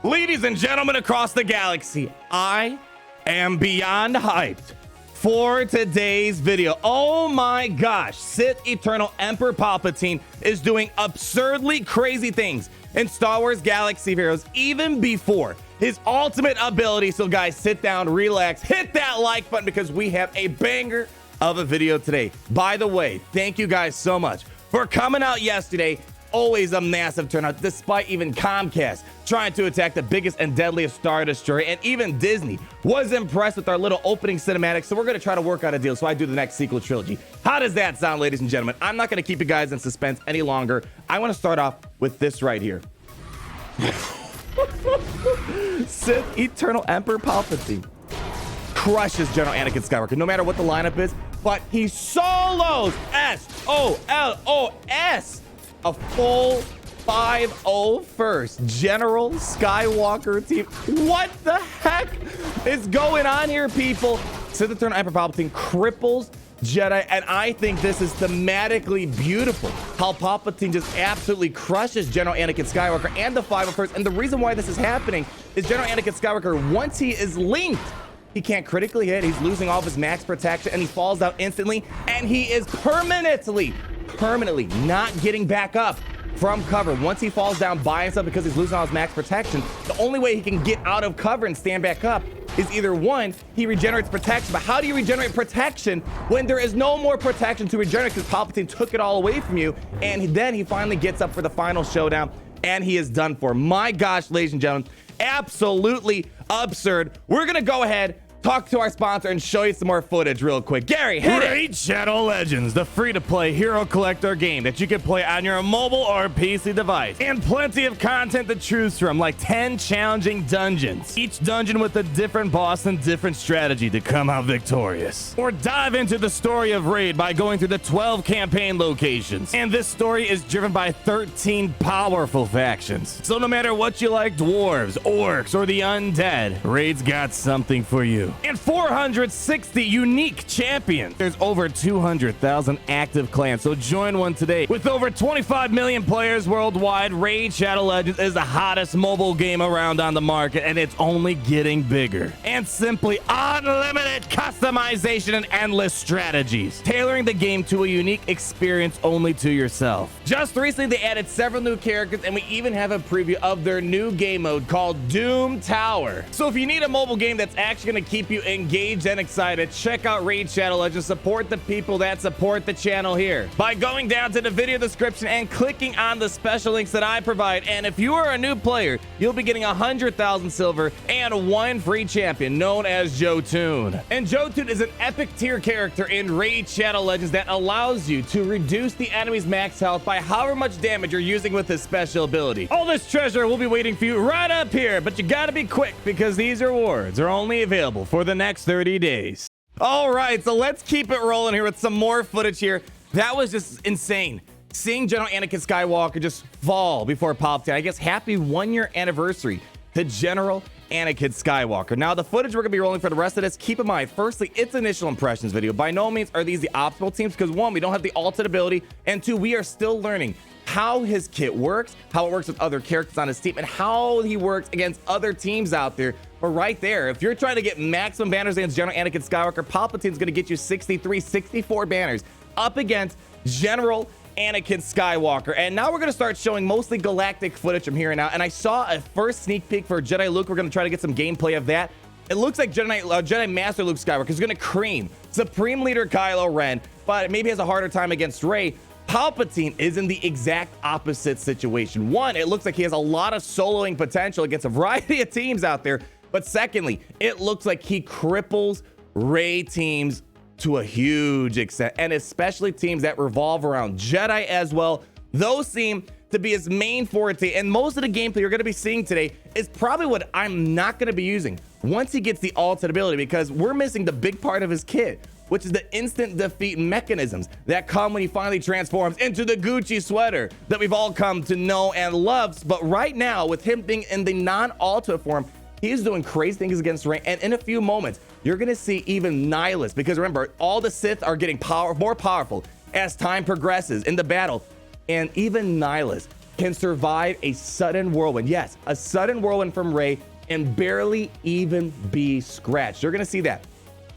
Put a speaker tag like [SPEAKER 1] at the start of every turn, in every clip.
[SPEAKER 1] Ladies and gentlemen across the galaxy, I am beyond hyped for today's video. Oh my gosh, Sith Eternal Emperor Palpatine is doing absurdly crazy things in Star Wars Galaxy of Heroes even before his ultimate ability. So guys, sit down, relax, hit that like button because we have a banger of a video today. By the way, thank you guys so much for coming out yesterday. Always a massive turnout, despite even Comcast trying to attack the biggest and deadliest Star Destroyer, and even Disney was impressed with our little opening cinematic. So we're going to try to work out a deal so I do the next sequel trilogy. How does that sound, ladies and gentlemen? I'm not going to keep you guys in suspense any longer. I want to start off with this right here. Sith Eternal Emperor Palpatine crushes General Anakin Skywalker, no matter what the lineup is, but he solos S-O-L-O-S a full 5-0 first. General Skywalker team. What the heck is going on here, people? Sith Eternal Emperor Palpatine cripples Jedi, and I think this is thematically beautiful. How Palpatine just absolutely crushes General Anakin Skywalker and the 5-0 first. And the reason why this is happening is General Anakin Skywalker, once he is linked, he can't critically hit. He's losing all of his max protection, and he falls out instantly, and he is permanently not getting back up from cover. Once he falls down by himself because he's losing all his max protection, the only way he can get out of cover and stand back up is either one, he regenerates protection. But how do you regenerate protection when there is no more protection to regenerate because Palpatine took it all away from you? And then he finally gets up for the final showdown, and he is done for. My gosh, ladies and gentlemen, absolutely absurd. We're gonna go ahead, talk to our sponsor, and show you some more footage real quick. Gary, hit it!
[SPEAKER 2] Raid Shadow Legends, the free-to-play hero collector game that you can play on your mobile or PC device. And plenty of content to choose from, like 10 challenging dungeons. Each dungeon with a different boss and different strategy to come out victorious. Or dive into the story of Raid by going through the 12 campaign locations. And this story is driven by 13 powerful factions. So no matter what you like, dwarves, orcs, or the undead, Raid's got something for you. And 460 unique champions. There's over 200,000 active clans, so join one today. With over 25 million players worldwide, Raid Shadow Legends is the hottest mobile game around on the market, and it's only getting bigger. And simply unlimited customization and endless strategies, tailoring the game to a unique experience only to yourself. Just recently, they added several new characters, and we even have a preview of their new game mode called Doom Tower. So if you need a mobile game that's actually going to keep you engaged and excited, check out Raid Shadow Legends. Support the people that support the channel here by going down to the video description and clicking on the special links that I provide. And if you are a new player, you'll be getting 100,000 silver and one free champion known as Jotun. And Jotun is an epic tier character in Raid Shadow Legends that allows you to reduce the enemy's max health by however much damage you're using with his special ability. All this treasure will be waiting for you right up here, but you gotta be quick because these rewards are only available for the next 30 days. All right, so let's keep it rolling here with some more footage here. That was just insane. Seeing General Anakin Skywalker just fall before Palpatine. I guess happy 1-year anniversary to General Anakin Skywalker. Now, the footage we're going to be rolling for the rest of this, keep in mind, firstly, it's initial impressions video. By no means are these the optimal teams because, one, we don't have the ultimate ability, and two, we are still learning how his kit works, how it works with other characters on his team, and how he works against other teams out there. But right there, if you're trying to get maximum banners against General Anakin Skywalker, Palpatine's going to get you 63, 64 banners up against General Anakin Skywalker. And now we're going to start showing mostly Galactic footage from here on out. And I saw a first sneak peek for Jedi Luke. We're going to try to get some gameplay of that. It looks like Jedi Master Luke Skywalker is going to cream Supreme Leader Kylo Ren, but maybe has a harder time against Rey. Palpatine is in the exact opposite situation. One, it looks like he has a lot of soloing potential against a variety of teams out there. But secondly, it looks like he cripples Rey teams to a huge extent, and especially teams that revolve around Jedi as well. Those seem to be his main forte, and most of the gameplay you're going to be seeing today is probably what I'm not going to be using once he gets the ultimate ability, because we're missing the big part of his kit, which is the instant defeat mechanisms that come when he finally transforms into the Gucci sweater that we've all come to know and love. But right now, with him being in the non-ultimate form, he's doing crazy things against Rey, and in a few moments, you're gonna see even Nihilus, because remember, all the Sith are getting more powerful as time progresses in the battle, and even Nihilus
[SPEAKER 1] can survive a sudden whirlwind. Yes, a sudden whirlwind from Rey and barely even be scratched. You're gonna see that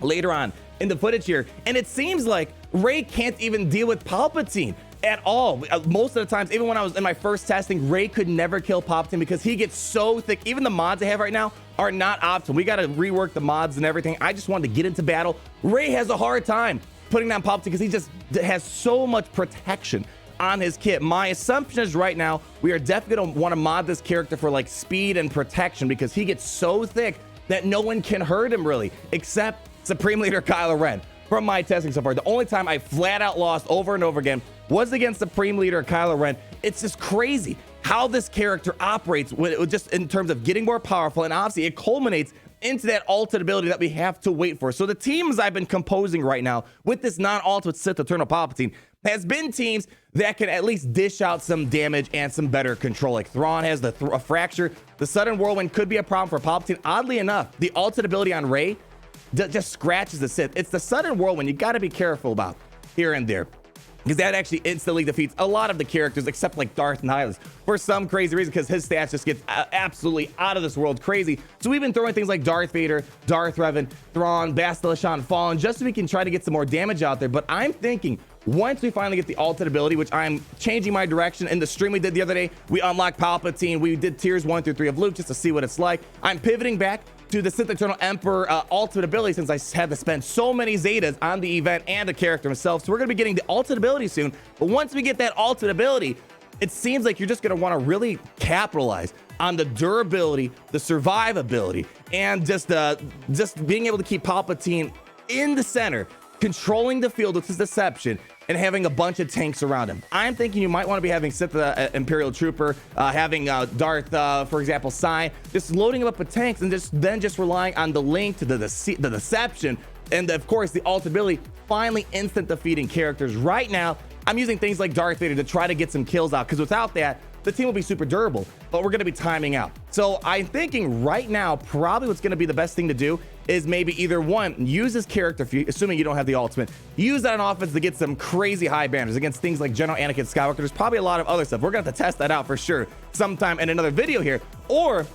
[SPEAKER 1] later on in the footage here. And it seems like Rey can't even deal with Palpatine at all. Most of the times, even when I was in my first testing, Rey could never kill Palpatine because he gets so thick. Even the mods I have right now are not optimal. We got to rework the mods and everything. I just wanted to get into battle. Rey has a hard time putting down Palpatine because he just has so much protection on his kit. My assumption is right now, we are definitely going to want to mod this character for like speed and protection because he gets so thick that no one can hurt him really, except Supreme Leader Kylo Ren. From my testing so far, the only time I flat out lost over and over again was against Supreme Leader Kylo Ren. It's just crazy how this character operates when it was just in terms of getting more powerful, and obviously it culminates into that ultimate ability that we have to wait for. So the teams I've been composing right now with this non-ultimate Sith Eternal Palpatine has been teams that can at least dish out some damage and some better control. Like Thrawn has the fracture. The sudden whirlwind could be a problem for Palpatine. Oddly enough, the ultimate ability on Rey just scratches the Sith. It's the sudden whirlwind you got to be careful about here and there, because that actually instantly defeats a lot of the characters except like Darth Nihilus for some crazy reason, because his stats just get absolutely out of this world crazy. So we've been throwing things like Darth Vader, Darth Revan, Thrawn, Bastila Shan Fallen, just so we can try to get some more damage out there. But I'm thinking once we finally get the ultimate ability, which I'm changing my direction in the stream we did the other day, we unlocked Palpatine, we did tiers 1 through 3 of Luke just to see what it's like. I'm pivoting back to the Sith Eternal Emperor ultimate ability since I had to spend so many Zetas on the event and the character himself. So we're going to be getting the ultimate ability soon. But once we get that ultimate ability, it seems like you're just going to want to really capitalize on the durability, the survivability, and just being able to keep Palpatine in the center, controlling the field with his deception, and having a bunch of tanks around him. I'm thinking you might want to be having Sith Imperial Trooper, having Darth, for example, Sai, just loading him up with tanks, and just relying on the link to the deception, and of course the ultimate ability, finally instant defeating characters. Right now, I'm using things like Darth Vader to try to get some kills out, because without that, the team will be super durable, but we're going to be timing out. So I'm thinking right now, probably what's going to be the best thing to do is maybe either one, use this character, assuming you don't have the ultimate, use that on offense to get some crazy high banners against things like General Anakin Skywalker. There's probably a lot of other stuff. We're going to have to test that out for sure sometime in another video here, or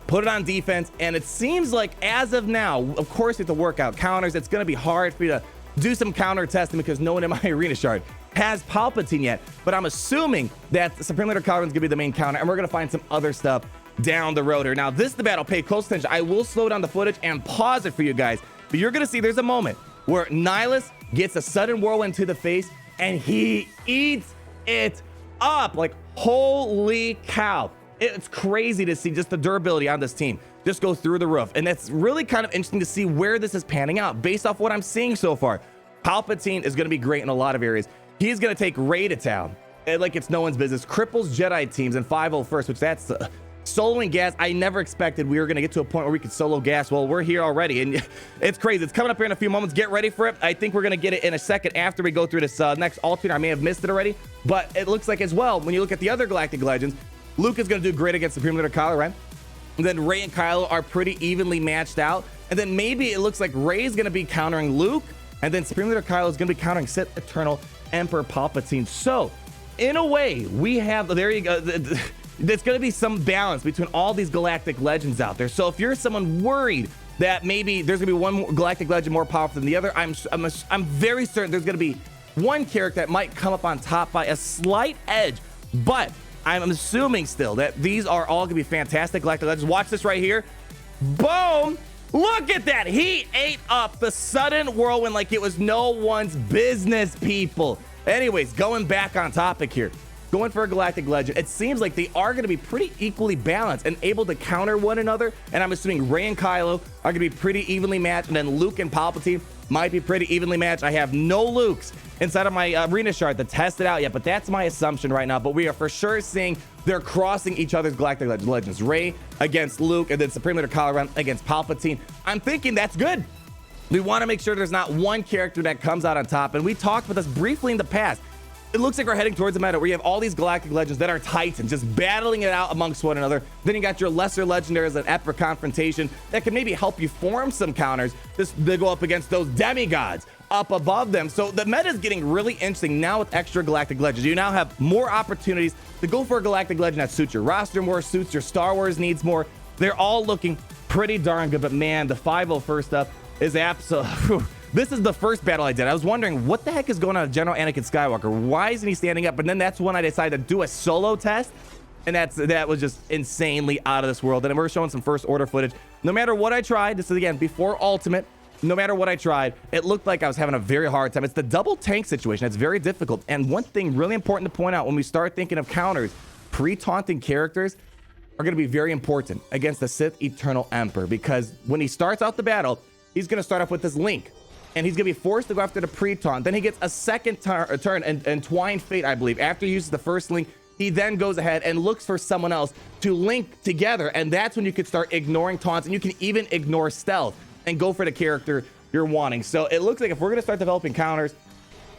[SPEAKER 1] put it on defense. And it seems like as of now, of course, you have to work out counters. It's going to be hard for you to do some counter testing because no one in my arena shard has Palpatine yet, but I'm assuming that Supreme Leader Kylo Ren's gonna be the main counter, and we're gonna find some other stuff down the road here. Now, this is the battle. Pay close attention. I will slow down the footage and pause it for you guys, but you're gonna see there's a moment where Nihilus gets a sudden whirlwind to the face, and he eats it up. Like, holy cow. It's crazy to see just the durability on this team just go through the roof, and that's really kind of interesting to see where this is panning out based off what I'm seeing so far. Palpatine is gonna be great in a lot of areas. He's going to take Rey to town like it's no one's business. Cripples Jedi teams in 501st, which that's soloing gas. I never expected we were going to get to a point where we could solo gas. Well, we're here already, and it's crazy. It's coming up here in a few moments. Get ready for it. I think we're going to get it in a second after we go through this next alternate. I may have missed it already, but it looks like as well, when you look at the other Galactic Legends, Luke is going to do great against Supreme Leader Kylo Ren. And then Rey and Kylo are pretty evenly matched out. And then maybe it looks like Rey is going to be countering Luke, and then Supreme Leader Kylo is going to be countering Sith Eternal Emperor Palpatine. So in a way, we have, there you go, there's going to be some balance between all these Galactic Legends out there. So if you're someone worried that maybe there's gonna be one Galactic Legend more powerful than the other, I'm very certain there's gonna be one character that might come up on top by a slight edge, but I'm assuming still that these are all gonna be fantastic Galactic Legends. Watch this right here. Boom! Look at that! He ate up the sudden whirlwind like it was no one's business, people. Anyways, going back on topic here. Going for a Galactic Legend, it seems like they are going to be pretty equally balanced and able to counter one another. And I'm assuming Rey and Kylo are going to be pretty evenly matched. And then Luke and Palpatine might be pretty evenly matched. I have no Lukes inside of my arena chart to test it out yet, but that's my assumption right now. But we are for sure seeing they're crossing each other's Galactic Legends. Rey against Luke, and then Supreme Leader Kylo Ren against Palpatine. I'm thinking that's good. We want to make sure there's not one character that comes out on top. And we talked about this briefly in the past. It looks like we're heading towards a meta where you have all these Galactic Legends that are Titans, just battling it out amongst one another. Then you got your lesser legendaries, an epic confrontation that can maybe help you form some counters. They go up against those demigods up above them. So the meta is getting really interesting now with extra Galactic Legends. You now have more opportunities to go for a Galactic Legend that suits your roster more, suits your Star Wars needs more. They're all looking pretty darn good, but man, the 5-0 first up is absolutely... This is the first battle I did. I was wondering what the heck is going on with General Anakin Skywalker. Why isn't he standing up? But then that's when I decided to do a solo test, and that was just insanely out of this world. And we're showing some first order footage. No matter what I tried, this is again before Ultimate, no matter what I tried, it looked like I was having a very hard time. It's the double tank situation. It's very difficult. And one thing really important to point out when we start thinking of counters, pre-taunting characters are going to be very important against the Sith Eternal Emperor, because when he starts out the battle, he's going to start off with this Link, and he's going to be forced to go after the pre-taunt. Then he gets a second turn and Twine Fate, I believe. After he uses the first Link, he then goes ahead and looks for someone else to link together, and that's when you could start ignoring taunts, and you can even ignore stealth and go for the character you're wanting. So it looks like if we're going to start developing counters,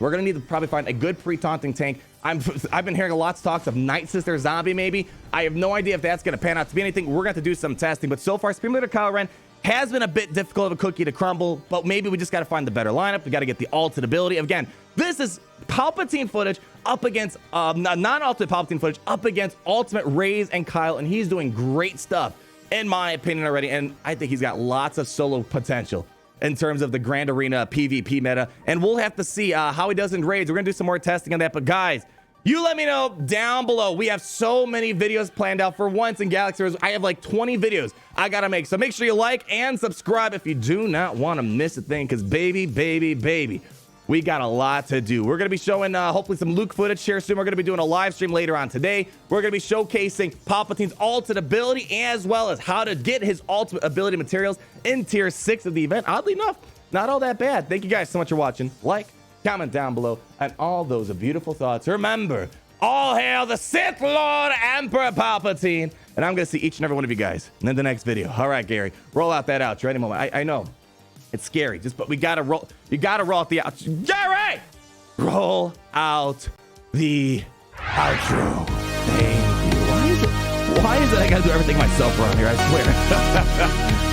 [SPEAKER 1] we're going to need to probably find a good pre-taunting tank. I've been hearing lots of talks of Night Sister Zombie maybe. I have no idea if that's going to pan out to be anything. We're going to have to do some testing, but so far Supreme Leader Kylo Ren has been a bit difficult of a cookie to crumble, but maybe we just got to find the better lineup. We got to get the ultimate ability. Again, this is Palpatine footage up against non-ultimate Palpatine footage up against ultimate Reyes and Kyle, and he's doing great stuff in my opinion already, and I think he's got lots of solo potential in terms of the Grand Arena PvP meta, and we'll have to see how he does in raids. We're gonna do some more testing on that, but guys, you let me know down below. We have so many videos planned out for once in Galaxy Wars. I have like 20 videos I gotta make, so make sure you like and subscribe if you do not want to miss a thing, because baby, we got a lot to do. We're going to be showing hopefully some Luke footage here soon. We're going to be doing a live stream later on today. We're going to be showcasing Palpatine's ultimate ability, as well as how to get his ultimate ability materials in tier 6 of the event. Oddly enough, not all that bad. Thank you guys so much for watching. Like, comment down below, and all those beautiful thoughts. Remember, all hail the Sith Lord Emperor Palpatine. And I'm going to see each and every one of you guys in the next video. All right, Gary, roll out that outro any moment. I know. It's scary, but we gotta roll. You gotta roll out the outro. Gary, roll out the outro. Thank you. Why is it I gotta do everything myself around here? I swear.